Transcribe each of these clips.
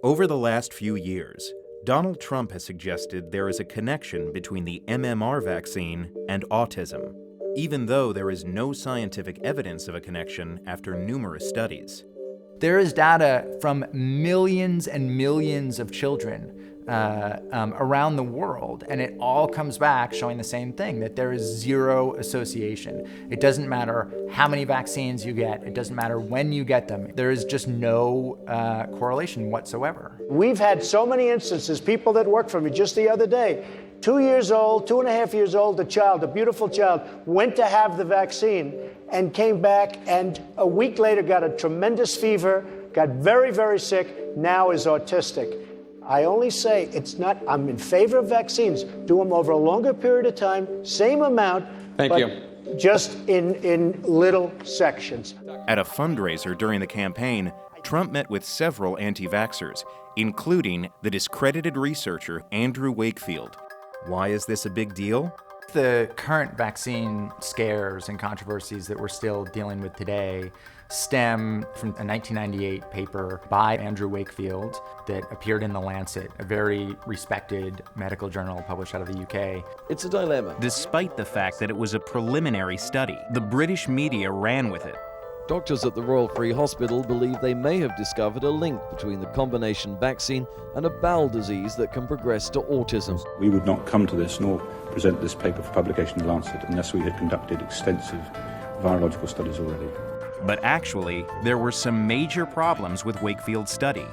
Over the last few years, Donald Trump has suggested there is a connection between the MMR vaccine and autism, even though there is no scientific evidence of a connection after numerous studies. There is data from millions and millions of children around the world, and it all comes back showing the same thing, that there is zero association. It doesn't matter how many vaccines you get. It doesn't matter when you get them. There is just no correlation whatsoever. We've had so many instances, people that work for me just the other day, 2 years old, 2.5 years old, a beautiful child, went to have the vaccine and came back and a week later got a tremendous fever, got very, very sick, now is autistic. I only say I'm in favor of vaccines. Do them over a longer period of time, same amount, but just in little sections. At a fundraiser during the campaign, Trump met with several anti-vaxxers, including the discredited researcher Andrew Wakefield. Why is this a big deal? The current vaccine scares and controversies that we're still dealing with today stem from a 1998 paper by Andrew Wakefield that appeared in The Lancet, a very respected medical journal published out of the UK. It's a dilemma. Despite the fact that it was a preliminary study, the British media ran with it. Doctors at the Royal Free Hospital believe they may have discovered a link between the combination vaccine and a bowel disease that can progress to autism. We would not come to this nor present this paper for publication in The Lancet unless we had conducted extensive virological studies already. But actually, there were some major problems with Wakefield's study.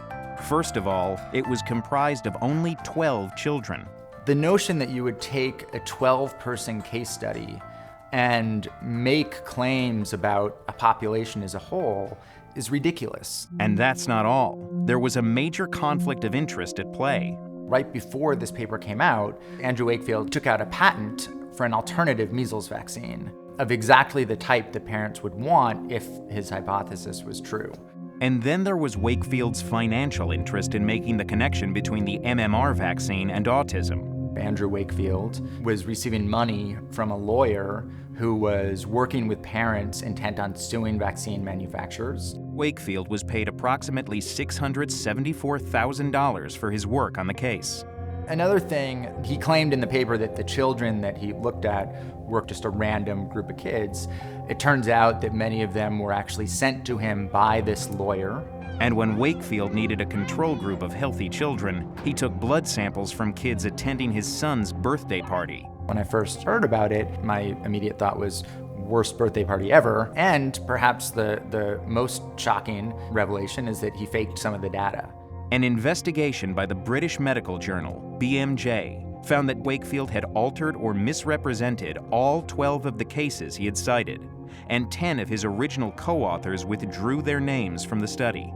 First of all, it was comprised of only 12 children. The notion that you would take a 12-person case study and make claims about a population as a whole is ridiculous. And that's not all. There was a major conflict of interest at play. Right before this paper came out, Andrew Wakefield took out a patent for an alternative measles vaccine of exactly the type that parents would want if his hypothesis was true. And then there was Wakefield's financial interest in making the connection between the MMR vaccine and autism. Andrew Wakefield was receiving money from a lawyer who was working with parents intent on suing vaccine manufacturers. Wakefield was paid approximately $674,000 for his work on the case. Another thing, he claimed in the paper that the children that he looked at were just a random group of kids. It turns out that many of them were actually sent to him by this lawyer. And when Wakefield needed a control group of healthy children, he took blood samples from kids attending his son's birthday party. When I first heard about it, my immediate thought was, worst birthday party ever. And perhaps the most shocking revelation is that he faked some of the data. An investigation by the British medical journal, BMJ, found that Wakefield had altered or misrepresented all 12 of the cases he had cited, and 10 of his original co-authors withdrew their names from the study.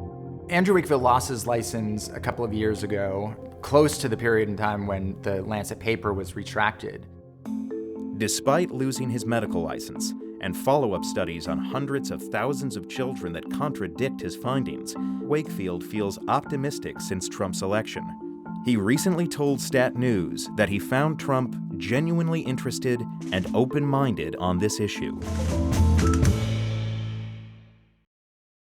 Andrew Wakefield lost his license a couple of years ago, close to the period in time when the Lancet paper was retracted. Despite losing his medical license and follow-up studies on hundreds of thousands of children that contradict his findings, Wakefield feels optimistic since Trump's election. He recently told Stat News that he found Trump genuinely interested and open-minded on this issue.